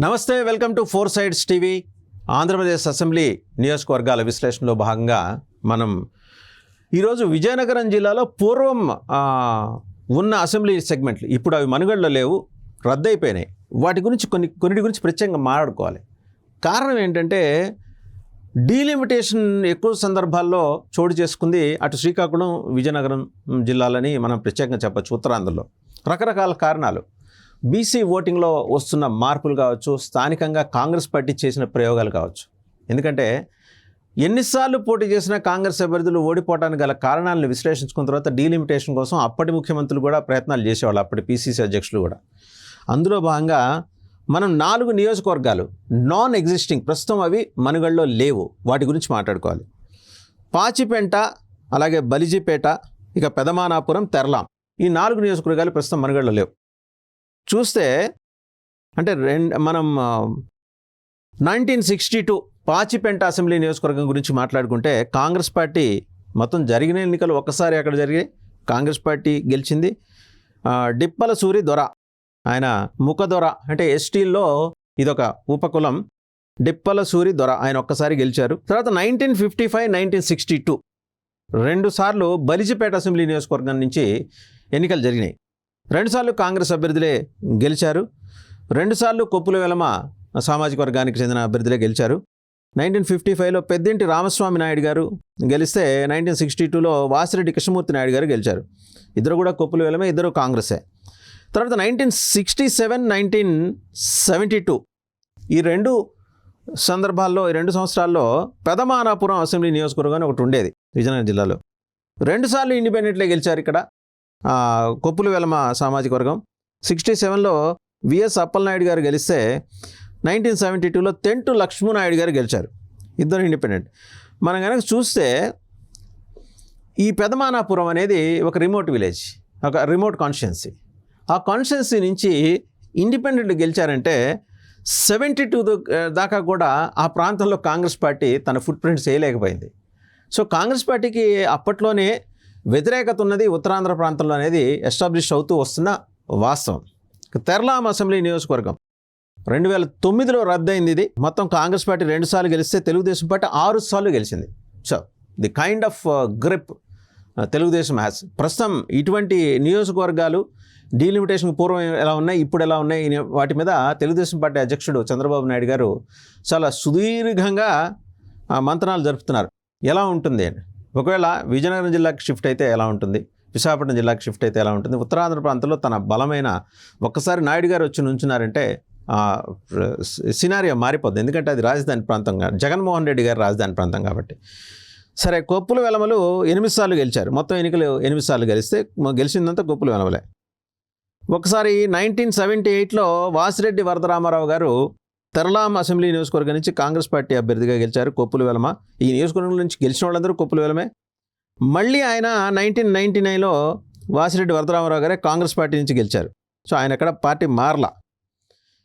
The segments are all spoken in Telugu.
నమస్తే, welcome to four sides TV. Andhra Pradesh assembly నియోజకవర్గాల విశ్లేషణలో భాగంగా మనం ఈరోజు విజయనగరం జిల్లాలో పూర్వం ఉన్న అసెంబ్లీ సెగ్మెంట్లు ఇప్పుడు అవి మనుగడలో లేవు, రద్దయిపోయినాయి. వాటి గురించి కొన్నిటి గురించి ప్రత్యేకంగా మాట్లాడుకోవాలి. కారణం ఏంటంటే డీలిమిటేషన్ ఎక్కువ సందర్భాల్లో చోటు చేసుకుంది అటు శ్రీకాకుళం విజయనగరం జిల్లాలని మనం ప్రత్యేకంగా చెప్పచ్చు. ఉత్తరాంధ్రలో రకరకాల కారణాలు, బీసీ ఓటింగ్లో వస్తున్న మార్పులు కావచ్చు, స్థానికంగా కాంగ్రెస్ పార్టీ చేసిన ప్రయోగాలు కావచ్చు. ఎందుకంటే ఎన్నిసార్లు పోటీ చేసినా కాంగ్రెస్ అభ్యర్థులు ఓడిపోవడానికి గల కారణాలను విశ్లేషించుకున్న తర్వాత డీలిమిటేషన్ కోసం అప్పటి ముఖ్యమంత్రులు కూడా ప్రయత్నాలు చేసేవాళ్ళు, అప్పటి పీసీసీ అధ్యక్షులు కూడా. అందులో భాగంగా మనం 4 నియోజకవర్గాలు నాన్ ఎగ్జిస్టింగ్, ప్రస్తుతం అవి మనుగడలో లేవు, వాటి గురించి మాట్లాడుకోవాలి. పాచిపెంట, అలాగే బలిజిపేట, ఇక పెదమానాపురం, తెర్లాం, ఈ 4 నియోజకవర్గాలు ప్రస్తుతం మనుగడలో లేవు. చూస్తే అంటే మనం 1962 పాచిపెంట అసెంబ్లీ నియోజకవర్గం గురించి మాట్లాడుకుంటే కాంగ్రెస్ పార్టీ మొత్తం జరిగిన ఎన్నికలు ఒక్కసారి అక్కడ జరిగాయి, కాంగ్రెస్ పార్టీ గెలిచింది. డిప్పల సూరి దొర, ఆయన ముఖదొర అంటే ఎస్టీల్లో ఇదొక ఉపకులం, డిప్పల సూరి దొర, ఆయన ఒక్కసారి గెలిచారు. తర్వాత 1955, 1962 2 సార్లు బలిజిపేట అసెంబ్లీ నియోజకవర్గం నుంచి ఎన్నికలు జరిగినాయి. 2 సార్లు కాంగ్రెస్ అభ్యర్థులే గెలిచారు. 2 సార్లు కొప్పుల వెలమ సామాజిక వర్గానికి చెందిన అభ్యర్థులే గెలిచారు. 1955లో పెద్దింటి రామస్వామి నాయుడు గారు గెలిస్తే 1962లో వాసిరెడ్డి కృష్ణమూర్తి నాయుడు గారు గెలిచారు. ఇద్దరు కూడా కొప్పుల వెలమే, ఇద్దరు కాంగ్రెసే. తర్వాత 1967, 1972 ఈ 2 సందర్భాల్లో, ఈ 2 సంవత్సరాల్లో పెదమానాపురం అసెంబ్లీ నియోజకవర్గం ఒకటి ఉండేది విజయనగరం జిల్లాలో. 2 సార్లు ఇండిపెండెంట్లే గెలిచారు ఇక్కడ కొప్పుల వెలమ సామాజిక వర్గం. 67లో విఎస్ అప్పలనాయుడు గారు గెలిస్తే 1972లో తెంటు లక్ష్మీనాయుడు గారు గెలిచారు, ఇద్దరు ఇండిపెండెంట్. మనం కనుక చూస్తే ఈ పెదమానాపురం అనేది ఒక రిమోట్ విలేజ్, ఒక రిమోట్ కాన్స్టిట్యున్సీ. ఆ కాన్స్టిట్యున్సీ నుంచి ఇండిపెండెంట్ గెలిచారంటే 72 దాకా కూడా ఆ ప్రాంతంలో కాంగ్రెస్ పార్టీ తన ఫుట్ ప్రింట్స్ వేయలేకపోయింది. సో కాంగ్రెస్ పార్టీకి అప్పట్లోనే వ్యతిరేకత ఉన్నది ఉత్తరాంధ్ర ప్రాంతంలో అనేది ఎస్టాబ్లిష్ అవుతూ వస్తున్న వాస్తవం. తెర్లాం అసెంబ్లీ నియోజకవర్గం 2009లో రద్దయింది. ఇది మొత్తం కాంగ్రెస్ పార్టీ 2 సార్లు గెలిస్తే తెలుగుదేశం పార్టీ 6 సార్లు గెలిచింది. So the kind of grip Telugu Desam has. ప్రస్తుతం ఇటువంటి నియోజకవర్గాలు డీలిమిటేషన్కి పూర్వం ఎలా ఉన్నాయి, ఇప్పుడు ఎలా ఉన్నాయి, వాటి మీద తెలుగుదేశం పార్టీ అధ్యక్షుడు చంద్రబాబు నాయుడు గారు చాలా సుదీర్ఘంగా మంతనాలు జరుపుతున్నారు. ఎలా ఉంటుంది అని, ఒకవేళ విజయనగరం జిల్లాకి షిఫ్ట్ అయితే ఎలా ఉంటుంది, విశాఖపట్నం జిల్లాకి షిఫ్ట్ అయితే ఎలా ఉంటుంది, ఉత్తరాంధ్ర ప్రాంతంలో తన బలమైన ఒక్కసారి నాయుడు గారు వచ్చి నుంచున్నారంటే సినారియో మారిపోద్ది. ఎందుకంటే అది రాజధాని ప్రాంతంగా, జగన్మోహన్ రెడ్డి గారు రాజధాని ప్రాంతం కాబట్టి. సరే, కొప్పుల వెలమలు 8 సార్లు గెలిచారు. మొత్తం ఎన్నికలు 8 సార్లు గెలిస్తే గెలిచిందంతా కొప్పుల వెలమలే. ఒకసారి 1978లో వాసిరెడ్డి వరదరామారావు గారు తెర్లాం అసెంబ్లీ నియోజకవర్గం నుంచి కాంగ్రెస్ పార్టీ అభ్యర్థిగా గెలిచారు, కొప్పుల వెలమ. ఈ నియోజకవర్గం నుంచి గెలిచిన వాళ్ళందరూ కొప్పుల వెలమే. మళ్ళీ ఆయన 1999లో వాసిరెడ్డి వరదరామారావు గారే కాంగ్రెస్ పార్టీ నుంచి గెలిచారు. సో ఆయన అక్కడ పార్టీ మారలా.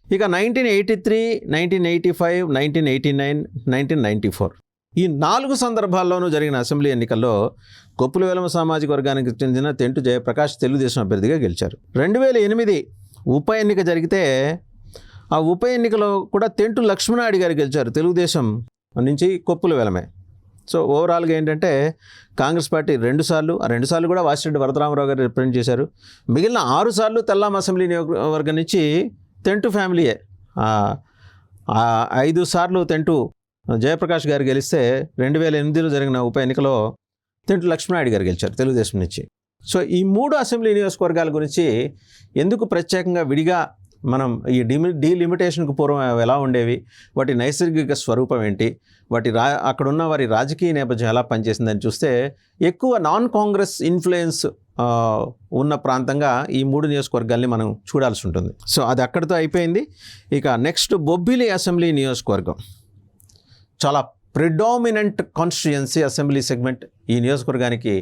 ఇక 1983, 1985, 1989, 1994 ఈ 4 సందర్భాల్లోనూ జరిగిన అసెంబ్లీ ఎన్నికల్లో కొప్పుల వెలమ సామాజిక వర్గానికి చెందిన తెంటు జయప్రకాష్ తెలుగుదేశం అభ్యర్థిగా గెలిచారు. 2008 ఉప ఎన్నిక జరిగితే ఆ ఉప ఎన్నికలో కూడా తెంటు లక్ష్మీనాయుడు గారు గెలిచారు, తెలుగుదేశం నుంచి కొప్పుల వెలమే. సో ఓవరాల్గా ఏంటంటే కాంగ్రెస్ పార్టీ 2 సార్లు, ఆ 2 సార్లు కూడా వాసిరెడ్డి వరదరామారావు గారు రిప్రజెంట్ చేశారు. మిగిలిన 6 సార్లు తెల్లాం అసెంబ్లీ నియోజకవర్గం నుంచి తెంటు ఫ్యామిలీయే. 5 సార్లు తెంటు జయప్రకాష్ గారు గెలిస్తే 2008లో జరిగిన ఉప ఎన్నికలో తెంటు లక్ష్మీనాయుడు గారు గెలిచారు తెలుగుదేశం నుంచి. సో ఈ 3 అసెంబ్లీ నియోజకవర్గాల గురించి ఎందుకు ప్రత్యేకంగా విడిగా మనం ఈ డీలిమిటేషన్కు పూర్వం ఎలా ఉండేవి, వాటి నైసర్గిక స్వరూపం ఏంటి, వాటి అక్కడున్న వారి రాజకీయ నేపథ్యం ఎలా పనిచేసిందని చూస్తే ఎక్కువ నాన్ కాంగ్రెస్ ఇన్ఫ్లుయెన్స్ ఉన్న ప్రాంతంగా ఈ 3 నియోజకవర్గాల్ని మనం చూడాల్సి ఉంటుంది. సో అది అక్కడితో అయిపోయింది. ఇక నెక్స్ట్ బొబ్బిలి అసెంబ్లీ నియోజకవర్గం చాలా ప్రిడామినెంట్ కాన్స్టిట్యుయెన్సీ అసెంబ్లీ సెగ్మెంట్. ఈ నియోజకవర్గానికి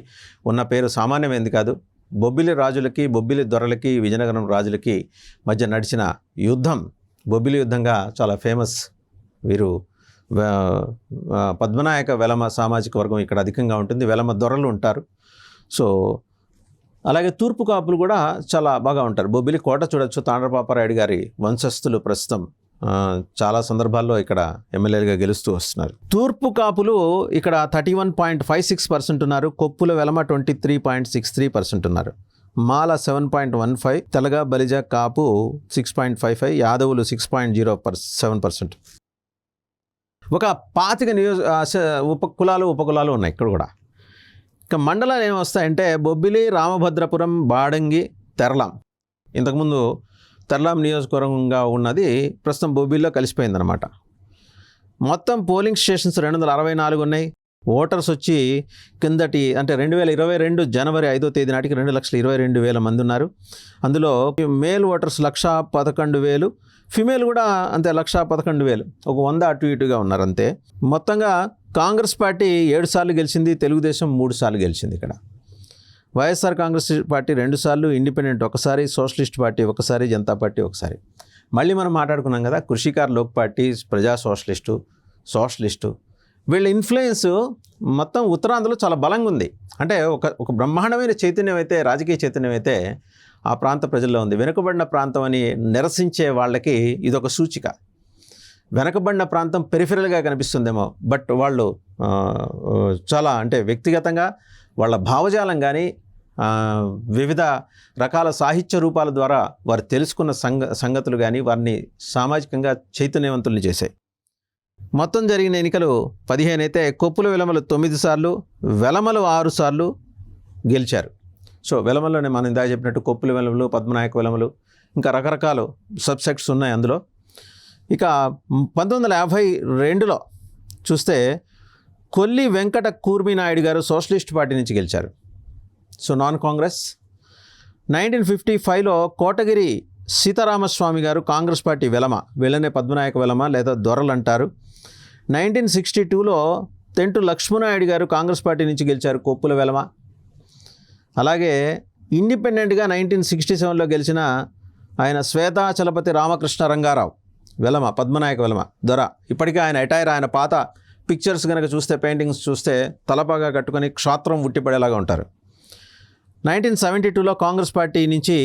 ఉన్న పేరు సామాన్యమైనది కాదు. బొబ్బిలి రాజులకి, బొబ్బిలి దొరలకి, విజయనగరం రాజులకి మధ్య నడిచిన యుద్ధం బొబ్బిలి యుద్ధంగా చాలా ఫేమస్. వీరు పద్మనాయక వెలమ సామాజిక వర్గం ఇక్కడ అధికంగా ఉంటుంది, వెలమ దొరలు ఉంటారు. సో అలాగే తూర్పు కాపులు కూడా చాలా బాగా ఉంటారు. బొబ్బిలి కోట చూడొచ్చు, తాండ్రపాపారాయుడు గారి వంశస్థులు ప్రస్తుతం చాలా సందర్భాల్లో ఇక్కడ ఎమ్మెల్యేలుగా గెలుస్తూ వస్తున్నారు. తూర్పు కాపులు ఇక్కడ 31.56% ఉన్నారు. కొప్పుల వెలమ 23.63% ఉన్నారు. మాల 7.15, తెలగ బలిజ కాపు 6.55, యాదవులు 6.07%. ఒక 25 ఉపకులాలు ఉన్నాయి ఇక్కడ కూడా. ఇక మండలాలు ఏమొస్తాయంటే బొబ్బిలి, రామభద్రపురం, బాడంగి, తెరలాం. ఇంతకుముందు తెరలాం నియోజకవర్గంగా ఉన్నది ప్రస్తుతం బొబ్బిలిలో కలిసిపోయిందనమాట. మొత్తం పోలింగ్ స్టేషన్స్ 264 ఉన్నాయి. ఓటర్స్ వచ్చి కిందటి అంటే 2022 జనవరి 5వ తేదీ నాటికి 2,22,000 మంది ఉన్నారు. అందులో మేల్ ఓటర్స్ 1,11,000, ఫిమేల్ కూడా అంతే 1,11,000, ఒక 100 అటు ఇటుగా ఉన్నారు అంతే. మొత్తంగా కాంగ్రెస్ పార్టీ 7 సార్లు గెలిచింది, తెలుగుదేశం 3 సార్లు గెలిచింది. ఇక్కడ వైఎస్ఆర్ కాంగ్రెస్ పార్టీ 2 సార్లు, ఇండిపెండెంట్ ఒకసారి, సోషలిస్ట్ పార్టీ ఒకసారి, జనతా పార్టీ ఒకసారి. మళ్ళీ మనం మాట్లాడుకున్నాం కదా, కృషికార్ లోక్ పార్టీ, ప్రజా సోషలిస్టు వీళ్ళ ఇన్ఫ్లుయెన్స్ మొత్తం ఉత్తరాంధ్రలో చాలా బలంగా ఉంది. అంటే ఒక బ్రహ్మాండమైన చైతన్యం అయితే, రాజకీయ చైతన్యం అయితే ఆ ప్రాంత ప్రజల్లో ఉంది. వెనుకబడిన ప్రాంతం అని నిరసించే వాళ్ళకి ఇదొక సూచిక. వెనకబడిన ప్రాంతం పెరిఫెరల్గా కనిపిస్తుందేమో, బట్ వాళ్ళు చాలా అంటే వ్యక్తిగతంగా వాళ్ళ భావజాలం కానీ వివిధ రకాల సాహిత్య రూపాల ద్వారా వారు తెలుసుకున్న సంగతులు కానీ వారిని సామాజికంగా చైతన్యవంతుల్ని చేశాయి. మొత్తం జరిగిన ఎన్నికలు 15 అయితే కొప్పుల వెలమలు 9 సార్లు, వెలమలు 6 సార్లు గెలిచారు. సో వెలమల్లోనే మనం ఇందాక చెప్పినట్టు కొప్పుల వెలమలు, పద్మనాయక వెలమలు, ఇంకా రకరకాల సబ్సెక్ట్స్ ఉన్నాయి అందులో. ఇక 1952లో చూస్తే కొల్లి వెంకట కూర్మినాయుడు గారు సోషలిస్ట్ పార్టీ నుంచి గెలిచారు. So non Congress. 1955లో కోటగిరి సీతారామస్వామి గారు కాంగ్రెస్ పార్టీ వెలమ, వీళ్ళనే పద్మనాయక వెలమ లేదా దొరలు అంటారు. 1962లో తెంటు లక్ష్మణాయుడు గారు కాంగ్రెస్ పార్టీ నుంచి గెలిచారు, కొప్పుల వెలమ. అలాగే ఇండిపెండెంట్గా 1967లో గెలిచిన ఆయన శ్వేతాచలపతి రామకృష్ణ రంగారావు వెలమ, పద్మనాయక వెలమ, దొర. ఇప్పటికీ ఆయన అటైర్, ఆయన పాత పిక్చర్స్ కనుక చూస్తే, పెయింటింగ్స్ చూస్తే తలపాగా కట్టుకొని క్షాత్రం ఉట్టిపడేలాగా ఉంటారు. 1972లో కాంగ్రెస్ పార్టీ నుంచి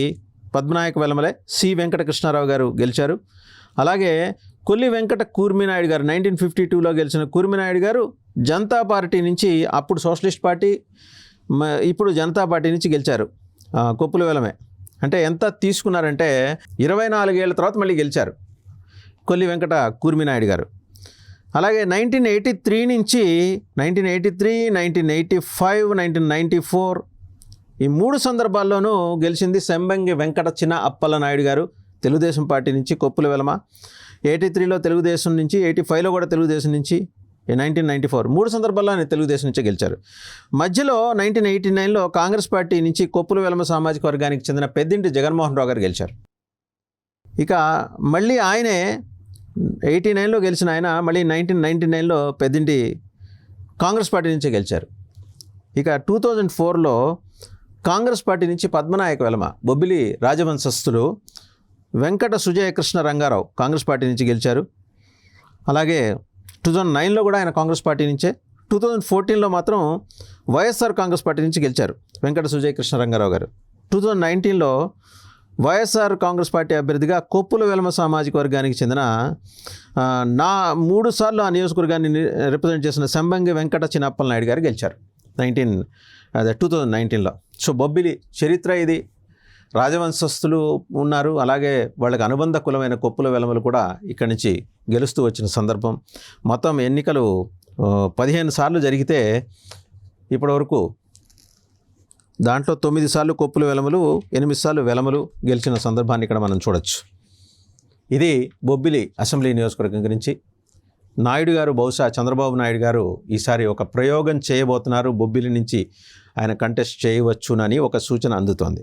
పద్మనాయక వెలమలే సి వెంకటకృష్ణారావు గారు గెలిచారు. అలాగే కొల్లి వెంకట కూర్మినాయుడు గారు 1952లో గెలిచిన కూర్మినాయుడు గారు జనతా పార్టీ నుంచి, అప్పుడు సోషలిస్ట్ పార్టీ, ఇప్పుడు జనతా పార్టీ నుంచి గెలిచారు, కొప్పుల వెలమే. అంటే ఎంత తీసుకున్నారంటే 24 ఏళ్ల తర్వాత మళ్ళీ గెలిచారు కొల్లి వెంకట కూర్మినాయుడు గారు. అలాగే 1983 నుంచి 1983, 1985, 1994 ఈ 3 సందర్భాల్లోనూ గెలిచింది శంబంగి వెంకట చిన్న అప్పలనాయుడు గారు తెలుగుదేశం పార్టీ నుంచి, కొప్పుల వెలమ. 83లో తెలుగుదేశం నుంచి, 85లో కూడా తెలుగుదేశం నుంచి, 1994 3 సందర్భాల్లో ఆయన తెలుగుదేశం నుంచి గెలిచారు. మధ్యలో 1989లో కాంగ్రెస్ పార్టీ నుంచి కొప్పుల వెలమ సామాజిక వర్గానికి చెందిన పెద్దింటి జగన్మోహన్ రావు గారు గెలిచారు. ఇక మళ్ళీ ఆయనే 89లో గెలిచిన ఆయన మళ్ళీ 1999లో పెద్దింటి కాంగ్రెస్ పార్టీ నుంచే గెలిచారు. ఇక 2004లో కాంగ్రెస్ పార్టీ నుంచి పద్మనాయక వెలమ, బొబ్బిలి రాజవంశస్థులు వెంకట సుజయకృష్ణ రంగారావు కాంగ్రెస్ పార్టీ నుంచి గెలిచారు. అలాగే 2009లో కూడా ఆయన కాంగ్రెస్ పార్టీ నుంచే. 2014లో మాత్రం వైఎస్ఆర్ కాంగ్రెస్ పార్టీ నుంచి గెలిచారు వెంకట సుజయకృష్ణ రంగారావు గారు. 2019లో వైఎస్ఆర్ కాంగ్రెస్ పార్టీ అభ్యర్థిగా కొప్పుల వెలమ సామాజిక వర్గానికి చెందిన 3 సార్లు ఆ నియోజకవర్గాన్ని రిప్రజెంట్ చేసిన శంబంగి వెంకట చిన్నప్పలనాయుడు గారు గెలిచారు 2019లో. సో బొబ్బిలి చరిత్ర ఇది. రాజవంశస్థులు ఉన్నారు, అలాగే వాళ్ళకి అనుబంధ కులమైన కొప్పుల వెలమలు కూడా ఇక్కడి నుంచి గెలుస్తూ వచ్చిన సందర్భం. మొత్తం ఎన్నికలు 15 సార్లు జరిగితే ఇప్పటివరకు దాంట్లో 9 సార్లు కొప్పుల వెలమలు, 8 సార్లు వెలమలు గెలిచిన సందర్భాన్ని ఇక్కడ మనం చూడొచ్చు. ఇది బొబ్బిలి అసెంబ్లీ నియోజకవర్గం గురించి. నాయుడు గారు బహుశా చంద్రబాబు నాయుడు గారు ఈసారి ఒక ప్రయోగం చేయబోతున్నారు, బొబ్బిలి నుంచి ఆయన కంటెస్ట్ చేయవచ్చునని ఒక సూచన అందుతోంది.